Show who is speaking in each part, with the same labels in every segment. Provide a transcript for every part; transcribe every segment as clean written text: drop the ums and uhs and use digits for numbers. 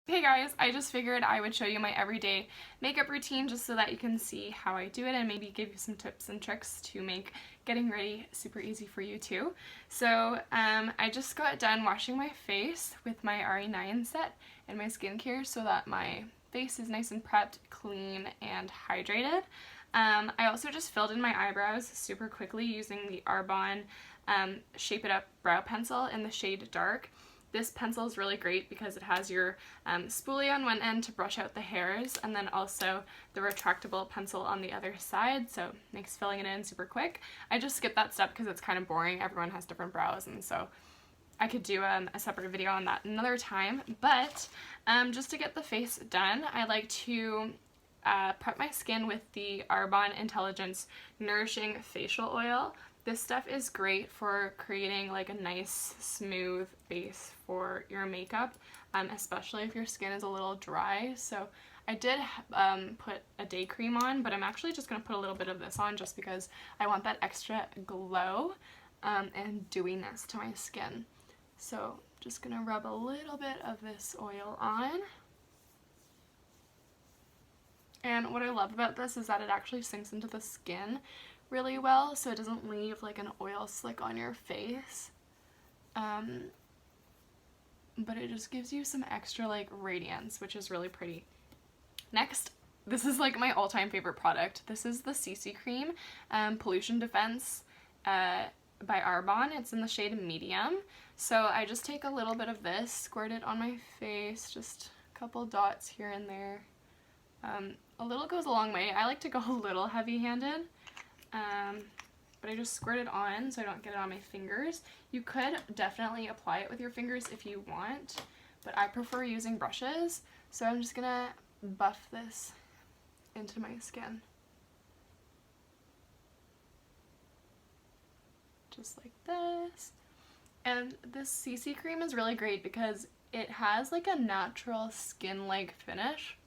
Speaker 1: Hey guys, I just figured I would show you my everyday makeup routine just so that you can see how I do it and maybe give you some tips and tricks to make getting ready super easy for you too. So I just got done washing my face with my RE9 set and my skincare so that my face is nice and prepped, clean, and hydrated. I also just filled in my eyebrows super quickly using the Arbonne Shape It Up brow pencil in the shade Dark. This pencil is really great because it has your spoolie on one end to brush out the hairs, and then also the retractable pencil on the other side, so it makes filling it in super quick. I just skipped that step because it's kind of boring. Everyone has different brows, and so I could do a separate video on that another time. But just to get the face done, I like to prep my skin with the Arbonne Intelligence Nourishing Facial Oil. This stuff is great for creating like a nice smooth base for your makeup, especially if your skin is a little dry. So I did put a day cream on, but I'm actually just going to put a little bit of this on just because I want that extra glow and dewiness to my skin. So just going to rub a little bit of this oil on. And what I love about this is that it actually sinks into the skin really well, so it doesn't leave like an oil slick on your face, but it just gives you some extra like radiance, which is really pretty. Next, this is like my all-time favorite product. This is the CC Cream Pollution Defense by Arbonne. It's in the shade Medium. So I just take a little bit of this, squirt it on my face, just a couple dots here and there. A little goes a long way. I like to go a little heavy-handed. But I just squirt it on so I don't get it on my fingers. You could definitely apply it with your fingers if you want, but I prefer using brushes, so I'm just gonna buff this into my skin. Just like this. And this CC cream is really great because it has like a natural skin-like finish.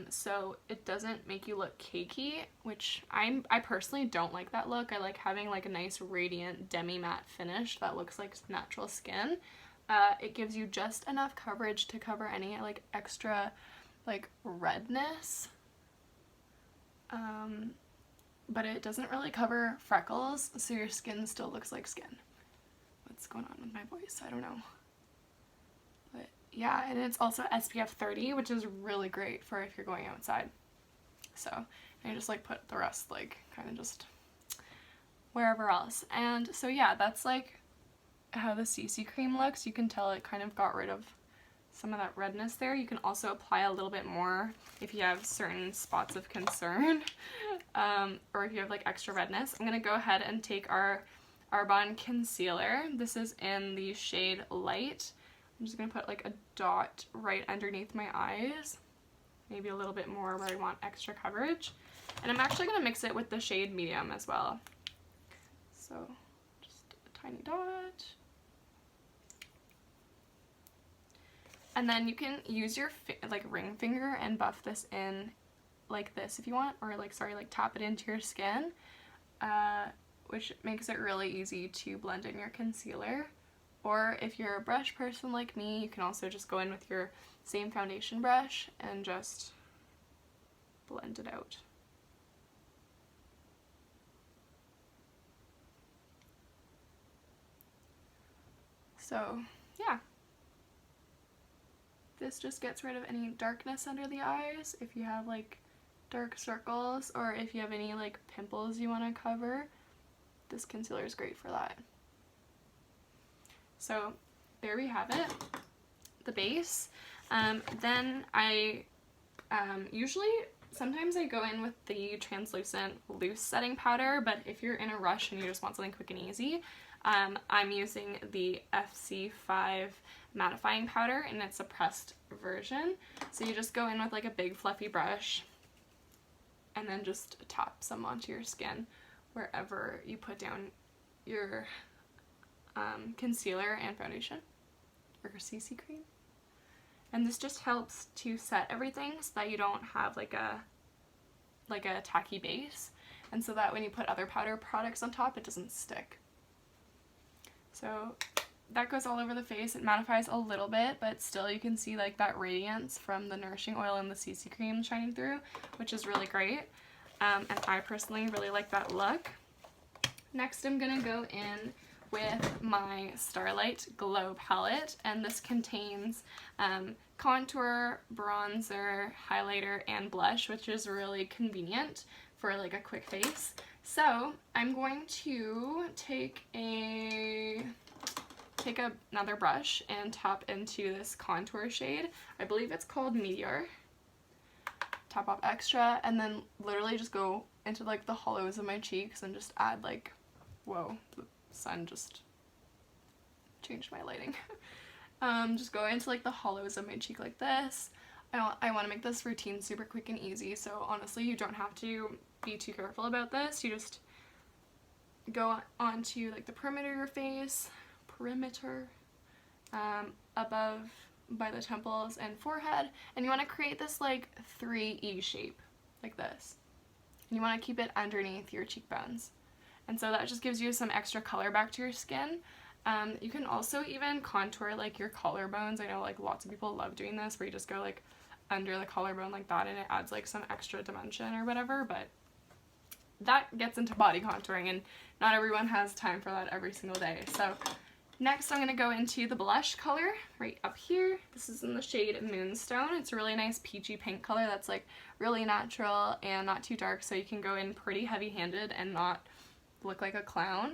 Speaker 1: So it doesn't make you look cakey, which I personally don't like that look. I like having like a nice radiant demi-matte finish that looks like natural skin. It gives you just enough coverage to cover any like extra like redness, but it doesn't really cover freckles, so your skin still looks like skin. What's going on with my voice? I don't know. Yeah, and it's also SPF 30, which is really great for if you're going outside. So I just like put the rest like kind of just wherever else. And so yeah, that's like how the CC cream looks. You can tell it kind of got rid of some of that redness there. You can also apply a little bit more if you have certain spots of concern, or if you have like extra redness. I'm gonna go ahead and take our Arbonne concealer. This is in the shade Light. I'm just going to put like a dot right underneath my eyes, maybe a little bit more where I want extra coverage. And I'm actually going to mix it with the shade Medium as well. So just a tiny dot. And then you can use your like ring finger and buff this in like this if you want, or like tap it into your skin, which makes it really easy to blend in your concealer. Or if you're a brush person like me, you can also just go in with your same foundation brush and just blend it out. So yeah, this just gets rid of any darkness under the eyes if you have like dark circles, or if you have any like pimples you want to cover. This concealer is great for that. So there we have it, the base. Then I sometimes I go in with the translucent loose setting powder, but if you're in a rush and you just want something quick and easy, I'm using the FC5 mattifying powder, and it's a pressed version. So you just go in with like a big fluffy brush and then just tap some onto your skin wherever you put down your concealer and foundation, or CC cream. And this just helps to set everything so that you don't have like a tacky base, and so that when you put other powder products on top, it doesn't stick. So that goes all over the face. It mattifies a little bit, but still you can see like that radiance from the nourishing oil and the CC cream shining through, which is really great. And I personally really like that look. Next, I'm gonna go in with my Starlight Glow palette, and this contains contour, bronzer, highlighter, and blush, which is really convenient for like a quick face. So I'm going to take another brush and tap into this contour shade. I believe it's called Meteor. Tap off extra, and then literally just go into like the hollows of my cheeks and just add like, whoa, the sun just changed my lighting. Just go into like the hollows of my cheek like this. I want to make this routine super quick and easy, so honestly you don't have to be too careful about this. You just go onto like the perimeter of your face, above by the temples and forehead, and you want to create this like 3E shape like this, and you want to keep it underneath your cheekbones, and so that just gives you some extra color back to your skin. You can also even contour like your collarbones. I know like lots of people love doing this, where you just go like under the collarbone like that, and it adds like some extra dimension or whatever, but that gets into body contouring, and not everyone has time for that every single day. So next I'm going to go into the blush color right up here. This is in the shade Moonstone. It's a really nice peachy pink color that's like really natural and not too dark, so you can go in pretty heavy-handed and not look like a clown.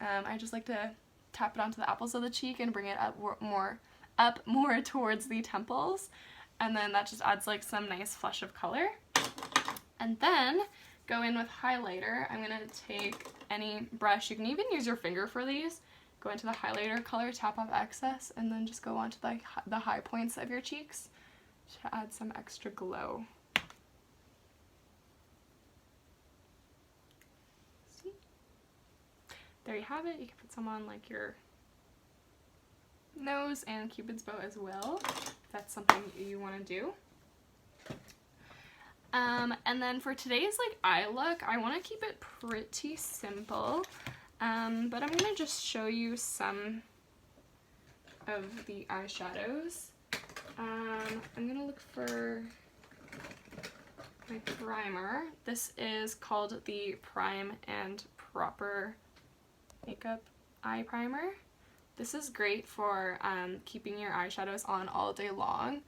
Speaker 1: I just like to tap it onto the apples of the cheek and bring it up more towards the temples, and then that just adds like some nice flush of color. And then go in with highlighter. I'm going to take any brush. You can even use your finger for these. Go into the highlighter color, tap off excess, and then just go onto the high points of your cheeks to add some extra glow. See? There you have it. You can put some on like your nose and Cupid's bow as well, if that's something you want to do. And then for today's like eye look, I want to keep it pretty simple, but I'm going to just show you some of the eyeshadows. I'm going to look for my primer. This is called the Prime and Proper Makeup Eye Primer. This is great for keeping your eyeshadows on all day long.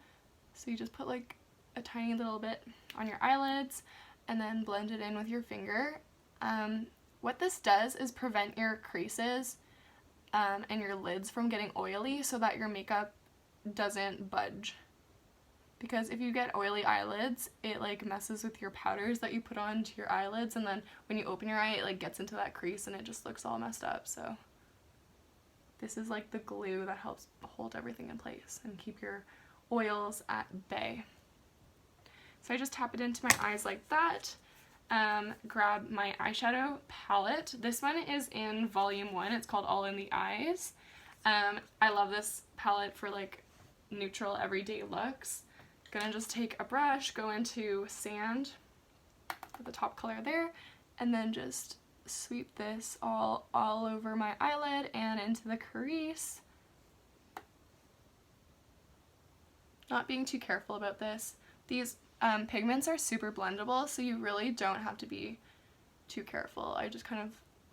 Speaker 1: So you just put like a tiny little bit on your eyelids and then blend it in with your finger. What this does is prevent your creases and your lids from getting oily, so that your makeup doesn't budge. Because if you get oily eyelids, it like messes with your powders that you put onto your eyelids, and then when you open your eye, it like gets into that crease and it just looks all messed up. So this is like the glue that helps hold everything in place and keep your oils at bay. So I just tap it into my eyes like that. Grab my eyeshadow palette. This one is in volume 1. It's called All in the Eyes. I love this palette for like neutral everyday looks. Gonna just take a brush, go into Sand, put the top color there, and then just sweep this all over my eyelid and into the crease. Not being too careful about this. These pigments are super blendable, so you really don't have to be too careful. I just kind of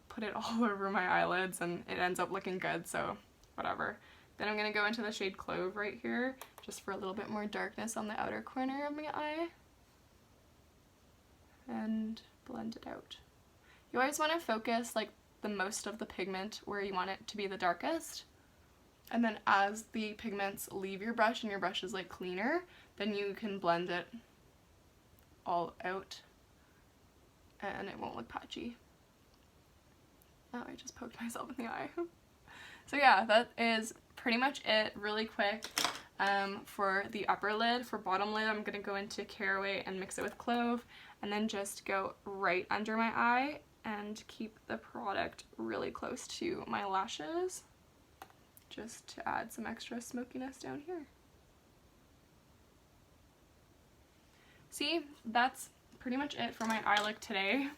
Speaker 1: put it all over my eyelids and it ends up looking good, so whatever. Then I'm going to go into the shade Clove right here, just for a little bit more darkness on the outer corner of my eye, and blend it out. You always want to focus like the most of the pigment where you want it to be the darkest, and then as the pigments leave your brush and your brush is like cleaner, then you can blend it all out and it won't look patchy. Oh, I just poked myself in the eye. So yeah, that is pretty much it, really quick. For the upper lid, for bottom lid, I'm going to go into Caraway and mix it with Clove, and then just go right under my eye and keep the product really close to my lashes, just to add some extra smokiness down here. See, that's pretty much it for my eye look today.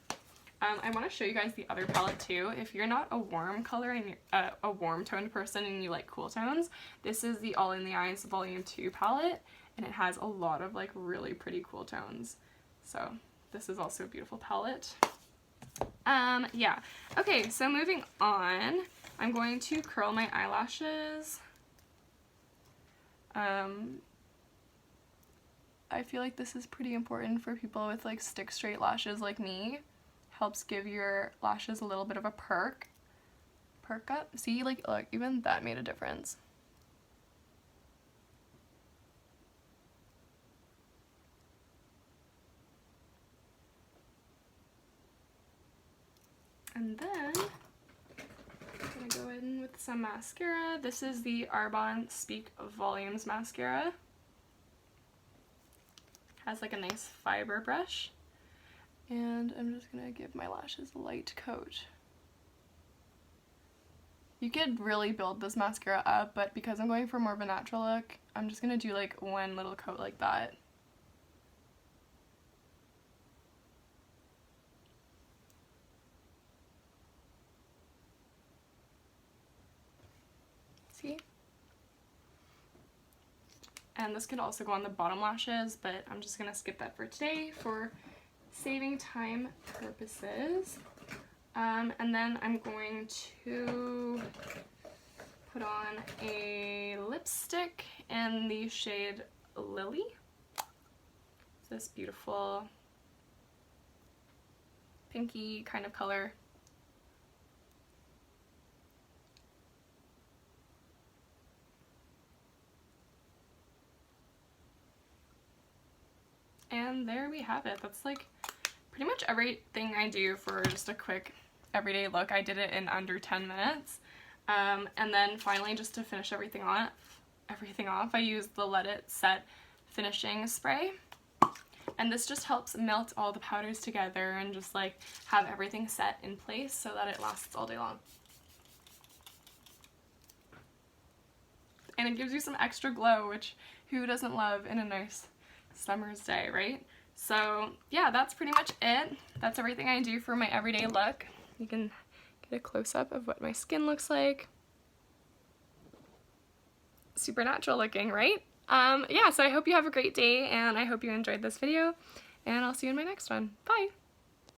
Speaker 1: I want to show you guys the other palette too. If you're not a warm color and you're a warm toned person and you like cool tones, this is the All in the Eyes Volume 2 palette, and it has a lot of like really pretty cool tones. So this is also a beautiful palette. Yeah. Okay, so moving on, I'm going to curl my eyelashes. I feel like this is pretty important for people with like stick straight lashes like me. Helps give your lashes a little bit of a perk up. See, like, look, even that made a difference. And then I'm gonna go in with some mascara. This is the Arbonne Speak Volumes mascara. Has like a nice fiber brush. And I'm just gonna give my lashes a light coat. You could really build this mascara up, but because I'm going for more of a natural look, I'm just gonna do like one little coat like that. See? And this could also go on the bottom lashes, but I'm just gonna skip that for today for saving time purposes. And then I'm going to put on a lipstick in the shade Lily. It's this beautiful pinky kind of color. And there we have it. That's like pretty much everything I do for just a quick everyday look. I did it in under 10 minutes. And then finally, just to finish everything off, I used the Let It Set finishing spray. And this just helps melt all the powders together and just like have everything set in place so that it lasts all day long. And it gives you some extra glow, which who doesn't love in a nice summer's day, right? So yeah, that's pretty much it. That's everything I do for my everyday look. You can get a close-up of what my skin looks like. Super natural looking, right? Yeah, so I hope you have a great day, and I hope you enjoyed this video, and I'll see you in my next one. Bye!